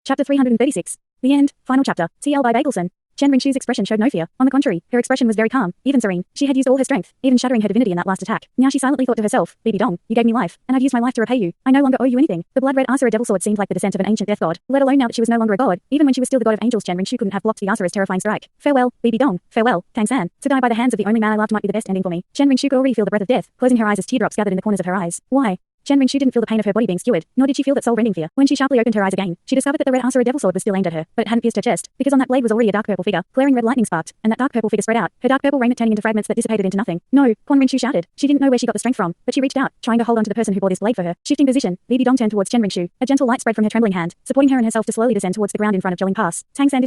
Chapter 336. The End. Final chapter. TL by Bagelson. Chen Ringshu's expression showed no fear. On the contrary, her expression was very calm, even serene. She had used all her strength, even shattering her divinity in that last attack. Now she silently thought to herself, Bibi Dong, you gave me life, and I've used my life to repay you. I no longer owe you anything. The blood-red Asura devil sword seemed like the descent of an ancient death god, let alone now that she was no longer a god. Even when she was still the god of angels, Chen Ringshu couldn't have blocked the Asura's terrifying strike. Farewell, Bibi Dong. Farewell, Tang San. To die by the hands of the only man I loved might be the best ending for me. Chen Ringshu could already feel the breath of death, closing her eyes as teardrops gathered in the corners of her eyes. Why? Chen Ringshu didn't feel the pain of her body being skewered, nor did she feel that soul-rending fear. When she sharply opened her eyes again, she discovered that the red Asura devil sword was still aimed at her, but it hadn't pierced her chest, because on that blade was already a dark purple figure. Glaring red lightning sparked, and that dark purple figure spread out, her dark purple raiment turning into fragments that dissipated into nothing. No, Quan Ringshu shouted. She didn't know where she got the strength from, but she reached out, trying to hold on to the person who bore this blade for her. Shifting position, Bibi Dong turned towards Chen Ringshu. A gentle light spread from her trembling hand, supporting her and herself to slowly descend towards the ground in front of Jelling Pass. Tang San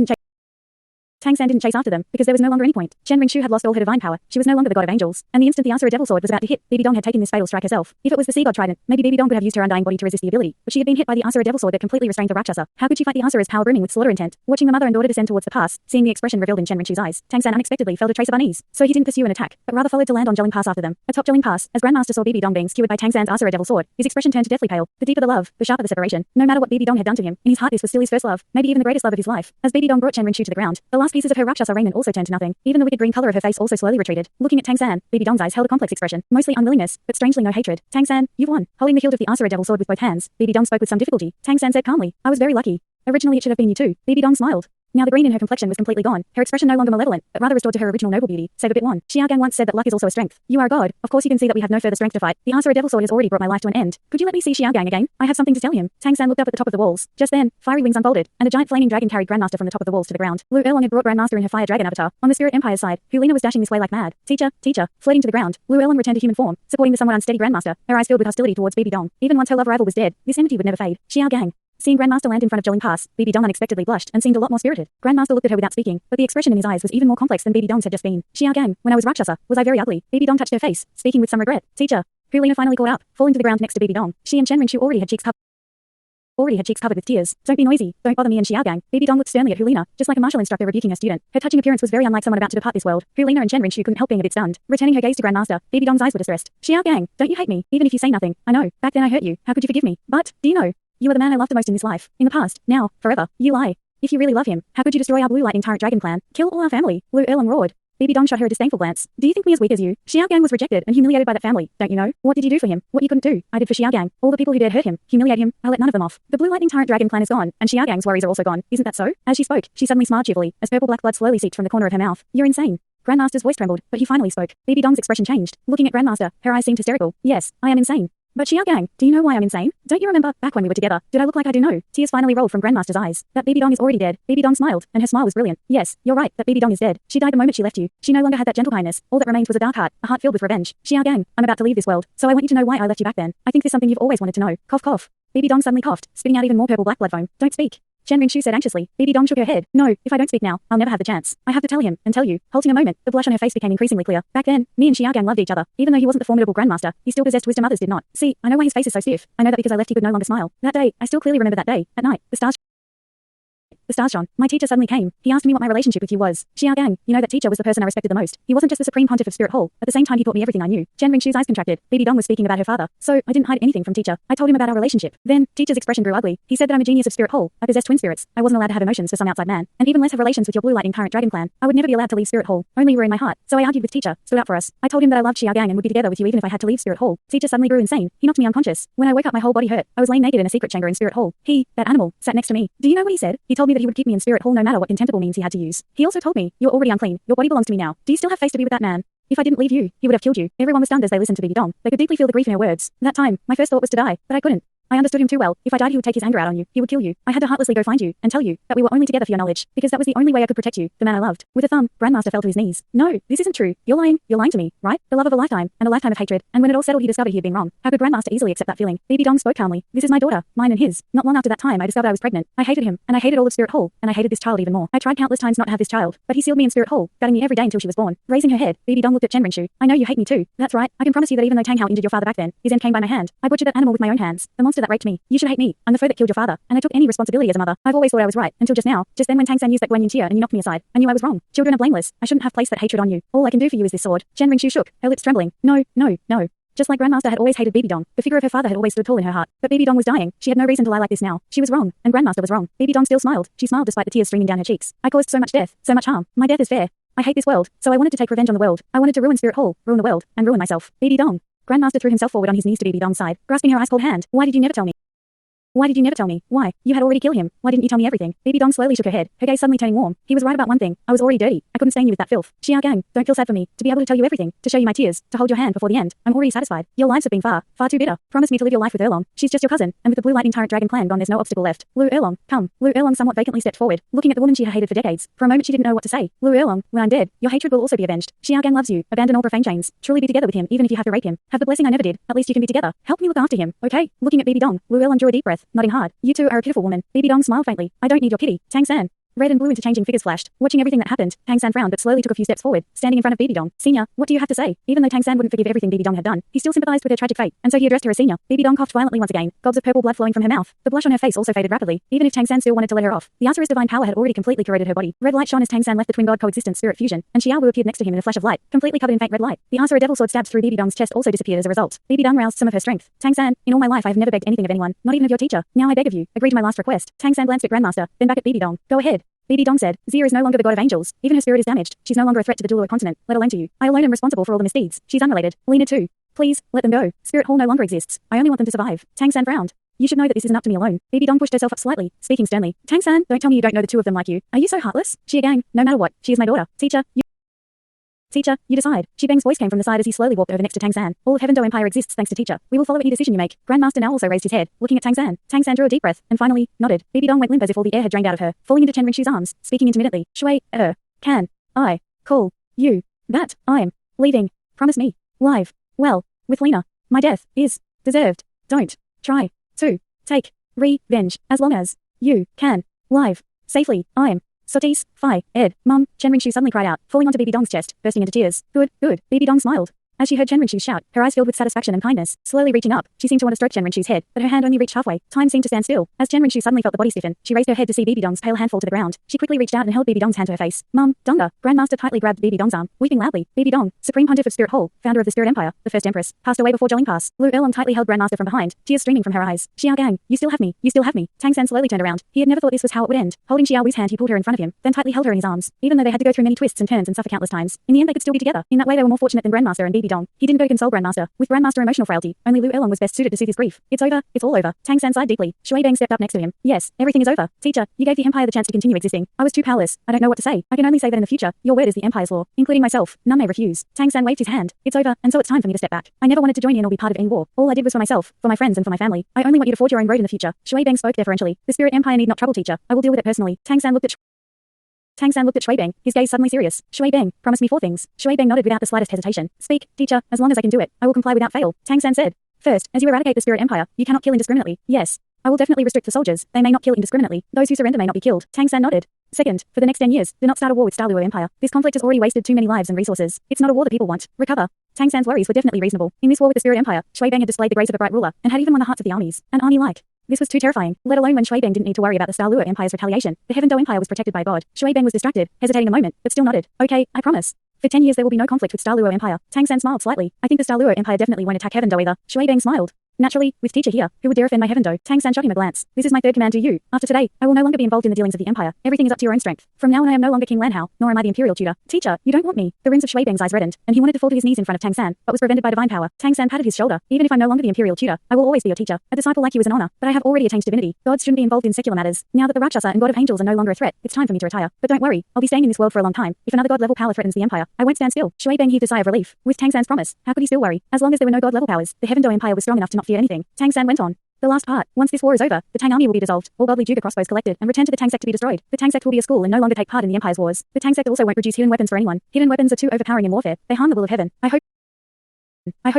didn't chase after them, because there was no longer any point. Chen Ringshu had lost all her divine power. She was no longer the god of angels, and the instant the Asura devil sword was about to hit, Bibi Dong had taken this fatal strike herself. If it was the sea god trident, maybe Bibi Dong could have used her undying body to resist the ability, but she had been hit by the Asura devil sword that completely restrained the Rakshasa. How could she fight the Asura's power brimming with slaughter intent? Watching the mother and daughter descend towards the pass, seeing the expression revealed in Chen Ringshu's eyes, Tang San unexpectedly felt a trace of unease. So he didn't pursue an attack, but rather followed to land on Jelling Pass after them. Atop Jelling Pass, as Grandmaster saw Bibi Dong being skewered by Tang San's Asura devil sword, his expression turned to deathly pale. The deeper the love, the sharper the separation. No matter what Bibi Dong had done to him, in his heart this was still his first love, maybe even the greatest love of his life. As Bibi Dong brought Chen Ringshu to the ground, the last pieces of her Rakshasa raiment also turned to nothing. Even the wicked green color of her face also slowly retreated. Looking at Tang San, Bibi Dong's eyes held a complex expression, mostly unwillingness, but strangely no hatred. Tang San, you've won. Holding the hilt of the Asura devil sword with both hands, Bibi Dong spoke with some difficulty. Tang San said calmly, I was very lucky. Originally it should have been you too. Bibi Dong smiled. Now the green in her complexion was completely gone, her expression no longer malevolent, but rather restored to her original noble beauty, save a bit one. Xiaogang once said that luck is also a strength. You are a god. Of course you can see that we have no further strength to fight. The Asura devil sword has already brought my life to an end. Could you let me see Xiaogang again? I have something to tell him. Tang San looked up at the top of the walls. Just then, fiery wings unfolded, and a giant flaming dragon carried Grandmaster from the top of the walls to the ground. Lu Erlong had brought Grandmaster in her fire dragon avatar. On the Spirit Empire's side, Hulina was dashing this way like mad. Teacher, flirting to the ground. Lu Erlong returned to human form, supporting the somewhat unsteady Grandmaster, her eyes filled with hostility towards Bibi Dong. Even once her love rival was dead, this enmity would never fade. Xiaogang. Seeing Grandmaster land in front of Jelling Pass, Bibi Dong unexpectedly blushed and seemed a lot more spirited. Grandmaster looked at her without speaking, but the expression in his eyes was even more complex than Bibi Dong's had just been. Xiaogang, when I was Rakshasa, was I very ugly? Bibi Dong touched her face, speaking with some regret. Teacher. Hulina finally caught up, falling to the ground next to Bibi Dong. She and Chen Ringshu already had cheeks covered with tears. Don't be noisy. Don't bother me and Xiaogang. Bibi Dong looked sternly at Hulina, just like a martial instructor rebuking a student. Her touching appearance was very unlike someone about to depart this world. Hulina and Chen Ringshu couldn't help being a bit stunned. Returning her gaze to Grandmaster, Bibi Dong's eyes were distressed. Xiaogang, don't you hate me? Even if you say nothing. I know. Back then I hurt you. How could you forgive me? But, do you know? You are the man I loved the most in this life. In the past. Now. Forever. You lie. If you really love him, how could you destroy our blue lightning tyrant dragon clan? Kill all our family. Lu Erlong roared. Bibi Dong shot her a disdainful glance. Do you think me as weak as you? Xiaogang was rejected and humiliated by that family, don't you know? What did you do for him? What you couldn't do, I did for Xiaogang. All the people who dared hurt him, humiliate him, I let none of them off. The blue lightning tyrant dragon clan is gone, and Xiaogang's worries are also gone. Isn't that so? As she spoke, she suddenly smiled cheerfully, as purple black blood slowly seeped from the corner of her mouth. You're insane. Grandmaster's voice trembled, but he finally spoke. Bibi Dong's expression changed. Looking at Grandmaster, her eyes seemed hysterical. Yes, I am insane. But Xiaogang, do you know why I'm insane? Don't you remember, back when we were together, did I look like I do know? Tears finally rolled from Grandmaster's eyes. That Bibi Dong is already dead. Bibi Dong smiled, and her smile was brilliant. Yes, you're right, that Bibi Dong is dead. She died the moment she left you. She no longer had that gentle kindness. All that remained was a dark heart, a heart filled with revenge. Xiaogang, I'm about to leave this world, so I want you to know why I left you back then. I think there's something you've always wanted to know. Cough cough. Bibi Dong suddenly coughed, spitting out even more purple black blood foam. Don't speak. Chen Ringshu said anxiously. Bibi Dong shook her head. No, if I don't speak now, I'll never have the chance. I have to tell him, and tell you. Halting a moment, the blush on her face became increasingly clear. Back then, me and Xiaogang loved each other. Even though he wasn't the formidable Grandmaster, he still possessed wisdom others did not. See, I know why his face is so stiff. I know that because I left he could no longer smile. That day, I still clearly remember that day. At night, the stars shone. My teacher suddenly came. He asked me what my relationship with you was. Xiaogang, you know that teacher was the person I respected the most. He wasn't just the supreme pontiff of Spirit Hall. At the same time he taught me everything I knew. Chen Ringshu's eyes contracted. Bibi Dong was speaking about her father. So, I didn't hide anything from teacher. I told him about our relationship. Then, teacher's expression grew ugly. He said that I'm a genius of Spirit Hall. I possess twin spirits. I wasn't allowed to have emotions for some outside man. And even less have relations with your blue lightning current dragon clan. I would never be allowed to leave Spirit Hall. Only you were in my heart. So I argued with teacher, stood up for us. I told him that I loved Xiaogang and would be together with you even if I had to leave Spirit Hall. Teacher suddenly grew insane. He knocked me unconscious. When I woke up my whole body hurt. I was laying naked in a secret chamber in Spirit Hall. He, that animal, sat next to me. Do you know what he said? He told me that he would keep me in Spirit Hall no matter what contemptible means he had to use. He also told me, you're already unclean. Your body belongs to me now. Do you still have face to be with that man? If I didn't leave you, he would have killed you. Everyone was stunned as they listened to Bibi Dong. They could deeply feel the grief in her words. That time, my first thought was to die, but I couldn't. I understood him too well. If I died he would take his anger out on you. He would kill you. I had to heartlessly go find you, and tell you, that we were only together for your knowledge, because that was the only way I could protect you, the man I loved. With a thumb, Grandmaster fell to his knees. No, this isn't true. You're lying to me, right? The love of a lifetime, and a lifetime of hatred, and when it all settled he discovered he had been wrong. How could Grandmaster easily accept that feeling? Bibi Dong spoke calmly. This is my daughter, mine and his. Not long after that time I discovered I was pregnant. I hated him, and I hated all of Spirit Hall, and I hated this child even more. I tried countless times not to have this child, but he sealed me in Spirit Hall, guarding me every day until she was born. Raising her head, Bibi Dong looked at Chen Ringshu. I know you hate me too. That's right. I can promise you that even though Tang Hao injured your father back then, his end came by my hand. I butchered that animal with my own hands. The monster that raped me. You should hate me. I'm the foe that killed your father, and I took any responsibility as a mother. I've always thought I was right, until just now. Just then when Tang San used that Guanyin Chia and you knocked me aside. I knew I was wrong. Children are blameless. I shouldn't have placed that hatred on you. All I can do for you is this sword. Chen Ringshu shook, her lips trembling. No. Just like Grandmaster had always hated Bibi Dong, the figure of her father had always stood tall in her heart. But Bibi Dong was dying. She had no reason to lie like this now. She was wrong, and Grandmaster was wrong. Bibi Dong still smiled. She smiled despite the tears streaming down her cheeks. I caused so much death, so much harm. My death is fair. I hate this world, so I wanted to take revenge on the world. I wanted to ruin Spirit Hall, ruin the world, and ruin myself. Bibi Dong. Grandmaster threw himself forward on his knees to Bibi Dong's side, grasping her ice-cold hand. Why did you never tell me? Why did you never tell me? Why? You had already killed him. Why didn't you tell me everything? Bibi Dong slowly shook her head, her gaze suddenly turning warm. He was right about one thing. I was already dirty. I couldn't stain you with that filth. Xia Gang, don't feel sad for me. To be able to tell you everything, to show you my tears, to hold your hand before the end. I'm already satisfied. Your lives have been far, far too bitter. Promise me to live your life with Erlong. She's just your cousin, and with the Blue Lightning Turret Dragon clan gone, there's no obstacle left. Lu Erlong, come. Lu Erlong somewhat vacantly stepped forward, looking at the woman she had hated for decades. For a moment she didn't know what to say. Lu Erlong, when I'm dead, your hatred will also be avenged. Xia Gang loves you. Abandon all profane chains. Truly be together with him, even if you have to rape him. Have the blessing I never did. At least you can be together. Help me look after him, okay? Looking at Bibi Dong, Lu Erlong drew a deep breath, nodding hard. You two are a pitiful woman. Bibi Dong smiled faintly. I don't need your pity. Tang San. Red and blue interchanging figures flashed. Watching everything that happened, Tang San frowned but slowly took a few steps forward, standing in front of Bibi Dong. Senior, what do you have to say? Even though Tang San wouldn't forgive everything Bibi Dong had done, he still sympathized with her tragic fate, and so he addressed her as senior. Bibi Dong coughed violently once again, gobs of purple blood flowing from her mouth. The blush on her face also faded rapidly, even if Tang San still wanted to let her off. The answer is divine power had already completely corroded her body. Red light shone as Tang San left the twin god coexistence spirit fusion, and Xiao Wu appeared next to him in a flash of light, completely covered in faint red light. The answer a devil sword stabbed through Bibi Dong's chest also disappeared as a result. Bibi Dong roused some of her strength. Tang San, in all my life I have never begged anything of anyone, not even of your teacher. Now I beg of you, agree to my last request. Tang San glanced at Grandmaster, then back at Bibi Dong. Go ahead. Bibi Dong said, Xia is no longer the god of angels. Even her spirit is damaged. She's no longer a threat to the Douluo Continent, let alone to you. I alone am responsible for all the misdeeds. She's unrelated. Lena too. Please, let them go. Spirit Hall no longer exists. I only want them to survive. Tang San frowned. You should know that this isn't up to me alone. Bibi Dong pushed herself up slightly, speaking sternly. Tang San, don't tell me you don't know the two of them like you. Are you so heartless? Xia Gang, no matter what, she is my daughter. Teacher, you decide. Shi Beng's voice came from the side as he slowly walked over next to Tang San. All of Heaven Do Empire exists thanks to teacher. We will follow any decision you make. Grandmaster now also raised his head, looking at Tang San. Tang San drew a deep breath, and finally, nodded. Bibi Dong went limp as if all the air had drained out of her, falling into Chen Ringshu's arms, speaking intermittently. Shui, can I call you that? I'm leaving. Promise me. Live. Well, with Lena. My death is deserved. Don't try to take revenge as long as you can. Live. Safely. I'm Sotis, Phi, Ed, Mum, Chen Ringshu suddenly cried out, falling onto Bibi Dong's chest, bursting into tears. Good, good. Bibi Dong smiled. As she heard Chen Ringshu's shout, her eyes filled with satisfaction and kindness. Slowly reaching up, she seemed to want to stroke Chen Ringshu's head, but her hand only reached halfway. Time seemed to stand still. As Chen Ringshu suddenly felt the body stiffen, she raised her head to see Bibi Dong's pale hand fall to the ground. She quickly reached out and held Bibi Dong's hand to her face. Mum, Donga. Grandmaster tightly grabbed Bibi Dong's arm, weeping loudly. Bibi Dong, Supreme Pontiff of Spirit Hall, founder of the Spirit Empire, the first Empress, passed away before Jolling Pass. Lu Erlong tightly held Grandmaster from behind, tears streaming from her eyes. Xia Gang, you still have me. You still have me. Tang San slowly turned around. He had never thought this was how it would end. Holding Xia Wu's hand, he pulled her in front of him, then tightly held her in his arms. Even though they had to go through many twists and turns and suffer countless times, in the end they could still be together. In that way they were more fortunate than Grandmaster and Bibi Dong. He didn't go to console Grandmaster. With Grandmaster emotional frailty, only Lu Erlong was best suited to soothe his grief. It's over. It's all over. Tang San sighed deeply. Shui Bang stepped up next to him. Yes, everything is over. Teacher, you gave the Empire the chance to continue existing. I was too powerless. I don't know what to say. I can only say that in the future, your word is the Empire's law, including myself. None may refuse. Tang San waved his hand. It's over, and so it's time for me to step back. I never wanted to join in or be part of any war. All I did was for myself, for my friends and for my family. I only want you to forge your own road in the future. Shui Bang spoke deferentially. The Spirit Empire need not trouble, teacher. I will deal with it personally. Tang San looked at Shui Bang, his gaze suddenly serious. Shui Bang, promise me 4 things. Shui Bang nodded without the slightest hesitation. Speak, teacher, as long as I can do it, I will comply without fail. Tang San said. First, as you eradicate the Spirit Empire, you cannot kill indiscriminately. Yes. I will definitely restrict the soldiers. They may not kill indiscriminately. Those who surrender may not be killed. Tang San nodded. Second, for the next 10 years, do not start a war with Douluo Empire. This conflict has already wasted too many lives and resources. It's not a war that people want. Recover. Tang San's worries were definitely reasonable. In this war with the Spirit Empire, Shui Bang had displayed the grace of a bright ruler, and had even won the hearts of the armies. An army like. This was too terrifying, let alone when Shui Bang didn't need to worry about the Douluo Empire's retaliation. The Heaven Do Empire was protected by God. Shui Bang was distracted, hesitating a moment, but still nodded. Okay, I promise. For 10 years there will be no conflict with Douluo Empire. Tang San smiled slightly. I think the Douluo Empire definitely won't attack Heaven Do either. Shui Bang smiled. Naturally, with teacher here, who would dare offend my Heaven Do? Tang San shot him a glance. This is my third command to you. After today, I will no longer be involved in the dealings of the Empire. Everything is up to your own strength. From now on I am no longer King Lanhao, nor am I the Imperial tutor. Teacher, you don't want me. The rims of Shui Bang's eyes reddened, and he wanted to fall to his knees in front of Tang San, but was prevented by divine power. Tang San patted his shoulder. Even if I'm no longer the Imperial tutor, I will always be your teacher. A disciple like you is an honor, but I have already attained divinity. Gods shouldn't be involved in secular matters. Now that the Rakshasa and God of Angels are no longer a threat, it's time for me to retire. But don't worry, I'll be staying in this world for a long time. If another god-level power threatens the Empire, I won't stand still. Shui Bang heaved a sigh of relief. With Tang San's promise, how could he still worry? As long as there were no god-level powers, the Heaven Do Empire was strong enough to not fear anything. Tang San went on. The last part. Once this war is over, the Tang army will be dissolved, all godly Juga crossbows collected, and returned to the Tang Sect to be destroyed. The Tang Sect will be a school and no longer take part in the Empire's wars. The Tang Sect also won't produce hidden weapons for anyone. Hidden weapons are too overpowering in warfare. They harm the will of heaven. I hope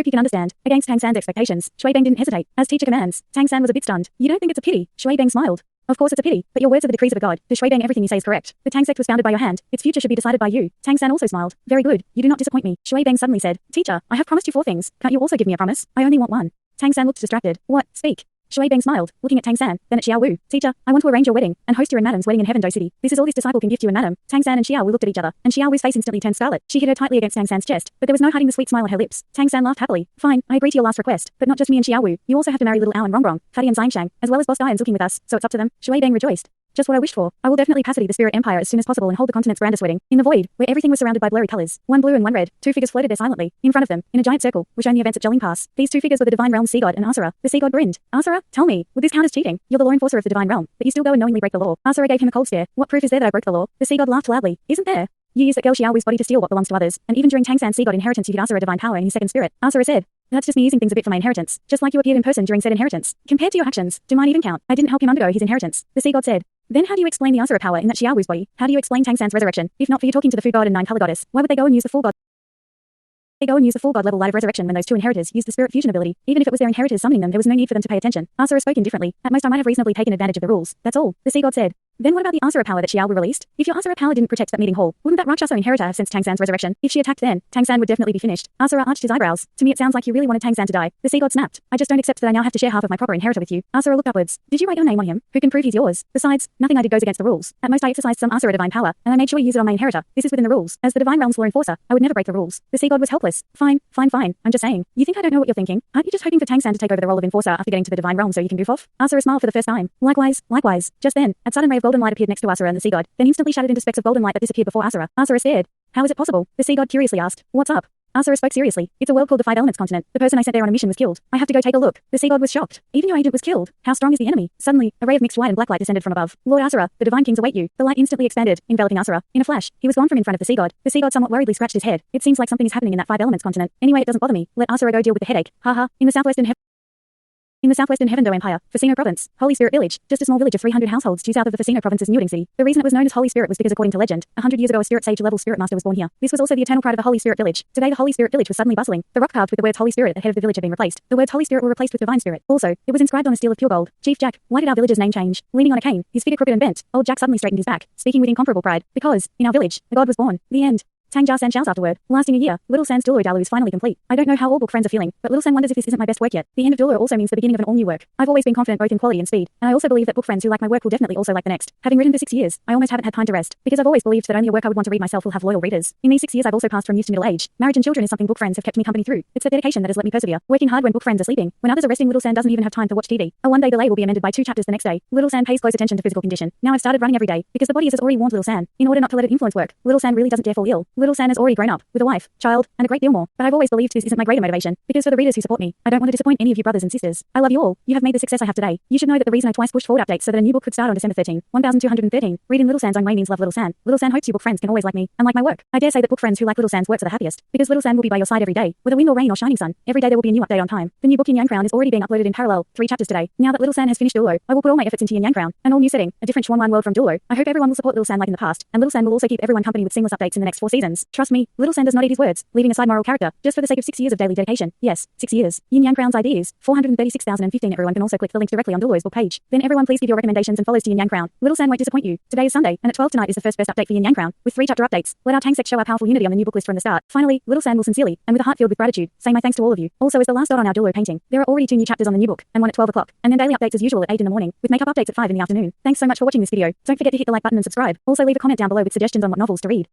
you can understand. Against Tang San's expectations, Shui Bang didn't hesitate. As teacher commands, Tang San was a bit stunned. You don't think it's a pity? Shui Bang smiled. Of course it's a pity, but your words are the decrees of a god. To Shui Bang everything you say is correct. The Tang Sect was founded by your hand. Its future should be decided by you. Tang San also smiled. Very good. You do not disappoint me. Shui Bang suddenly said, Teacher, I have promised you 4 things. Can't you also give me a promise? I only want one. Tang San looked distracted. What? Speak. Shui Bang smiled, looking at Tang San, then at Xiao Wu. Teacher, I want to arrange your wedding, and host your and Madam's wedding in Heaven Do City. This is all this disciple can gift you and Madam. Tang San and Xiao Wu looked at each other, and Xiao Wu's face instantly turned scarlet. She hid her tightly against Tang San's chest, but there was no hiding the sweet smile on her lips. Tang San laughed happily. Fine, I agree to your last request, but not just me and Xiao Wu. You also have to marry little Ao and Rongrong, Fatty and Zhang, as well as Boss Diane's looking with us, so it's up to them. Shui Bang rejoiced. Just what I wished for. I will definitely pacificate the Spirit Empire as soon as possible and hold the continent's grandest wedding. In the void, where everything was surrounded by blurry colors, one blue and one red, two figures floated there silently. In front of them, in a giant circle, were shown the events at Jelling Pass. These two figures were the Divine Realm's Sea God and Asura. The Sea God grinned. Asura, tell me, would this count as cheating? You're the law enforcer of the Divine Realm, but you still go and knowingly break the law. Asura gave him a cold stare. What proof is there that I broke the law? The Sea God laughed loudly. Isn't there? You used that girl Xiao Wu's body to steal what belongs to others, and even during Tang San's Sea God inheritance you gave Asura divine power in his second spirit. Asura said, that's just me using things a bit for my inheritance, just like you appeared in person during said inheritance. Compared to your actions, do mine even count? I didn't help him undergo his inheritance. The Sea God said. Then how do you explain the Asura power in that Xiao Wu's body? How do you explain Tang San's resurrection? If not for you talking to the Food God and Nine Color Goddess, why would they go and use the Full God? They go and use the Full God level light of resurrection when those two inheritors used the spirit fusion ability. Even if it was their inheritors summoning them, there was no need for them to pay attention. Asura spoke indifferently. At most I might have reasonably taken advantage of the rules. That's all. The Sea God said. Then what about the Asura power that Xiao Wu released? If your Asura power didn't protect that meeting hall, wouldn't that Rakshasa inheritor have sensed Tang San's resurrection? If she attacked then, Tang San would definitely be finished. Asura arched his eyebrows. To me it sounds like you really wanted Tang San to die. The Sea God snapped. I just don't accept that I now have to share half of my proper inheritor with you. Asura looked upwards. Did you write your name on him? Who can prove he's yours? Besides, nothing I did goes against the rules. At most I exercised some Asura divine power, and I made sure you use it on my inheritor. This is within the rules. As the Divine Realm's law enforcer, I would never break the rules. The Sea God was helpless. Fine. I'm just saying. You think I don't know what you're thinking? Aren't you just hoping for Tang San to take over the role of enforcer after getting to the Divine Realm so you can goof off? Asura smiled for the first time. Likewise. Just then, a sudden ray of golden light appeared next to Asura and the Sea God, then instantly shattered into specks of golden light that disappeared before Asura. Asura stared. How is it possible? The Sea God curiously asked. What's up? Asura spoke seriously. It's a world called the Five Elements Continent. The person I sent there on a mission was killed. I have to go take a look. The Sea God was shocked. Even your agent was killed. How strong is the enemy? Suddenly, a ray of mixed white and black light descended from above. Lord Asura, the Divine Kings await you. The light instantly expanded, enveloping Asura. In a flash, he was gone from in front of the Sea God. The Sea God somewhat worriedly scratched his head. It seems like something is happening in that Five Elements Continent. Anyway, it doesn't bother me. Let Asura go deal with the headache. Haha. In the southwestern Heaven Do Empire, Fasino Province, Holy Spirit Village, just a small village of 300 households due south of the Fasino Province's Newing City. The reason it was known as Holy Spirit was because according to legend, 100 years ago a spirit sage level spirit master was born here. This was also the eternal pride of the Holy Spirit Village. Today the Holy Spirit Village was suddenly bustling. The rock carved with the words Holy Spirit at the head of the village had been replaced. The words Holy Spirit were replaced with Divine Spirit. Also, it was inscribed on a steel of pure gold. Chief Jack, why did our village's name change? Leaning on a cane, his figure crooked and bent, old Jack suddenly straightened his back, speaking with incomparable pride. Because, in our village, a god was born. The end. Tang Jia San Shao's afterword, lasting a year, Little San's Douluo Dalu is finally complete. I don't know how all book friends are feeling, but Little San wonders if this isn't my best work yet. The end of Douluo also means the beginning of an all-new work. I've always been confident both in quality and speed, and I also believe that book friends who like my work will definitely also like the next. Having written for 6 years, I almost haven't had time to rest, because I've always believed that only a work I would want to read myself will have loyal readers. In these 6 years I've also passed from youth to middle age. Marriage and children is something book friends have kept me company through. It's the dedication that has let me persevere, working hard when book friends are sleeping. When others are resting, Little San doesn't even have time to watch TV. A one-day delay will be amended by 2 chapters the next day. Little San pays close attention to physical condition. Now I've started running every day, because the body has already warned Little San. In order not to let it influence work, Little San really doesn't dare fall ill. Little San has already grown up, with a wife, child, and a great deal more. But I've always believed this isn't my greater motivation, because for the readers who support me, I don't want to disappoint any of you brothers and sisters. I love you all. You have made the success I have today. You should know that the reason I twice pushed forward updates so that a new book could start on December 13, 1213, read in Little San's own way means love Little San. Little San hopes you book friends can always like me, and like my work. I dare say that book friends who like Little San's works are the happiest, because Little San will be by your side every day, whether wind or rain or shining sun. Every day there will be a new update on time. The new book in Yang Crown is already being uploaded in parallel, 3 chapters today. Now that Little San has finished Douluo, I will put all my efforts into Yin Yang Crown, an all new setting, a different Xuanwan world from Douluo. I hope everyone will support Little San like in the past, and Little San will also keep everyone company with seamless updates in the next 4 seasons. Trust me, Little San does not eat his words, leaving aside moral character, just for the sake of 6 years of daily dedication. Yes, 6 years. Yin Yang Crown's ID is 436,015. Everyone can also click the link directly on Douluo's book page. Then everyone please give your recommendations and follows to Yin Yang Crown. Little San won't disappoint you. Today is Sunday, and at 12 tonight is the first best update for Yin Yang Crown, with 3 chapter updates. Let our Tang Sect show our powerful unity on the new book list from the start. Finally, Little San will sincerely, and with a heart filled with gratitude, say my thanks to all of you. Also as the last dot on our Douluo painting, there are already 2 new chapters on the new book, and 1 at 12 o'clock, and then daily updates as usual at 8 in the morning, with makeup updates at 5 in the afternoon. Thanks so much for watching this video. Don't forget to hit the like button and subscribe. Also leave a comment down below with suggestions on what novels to read.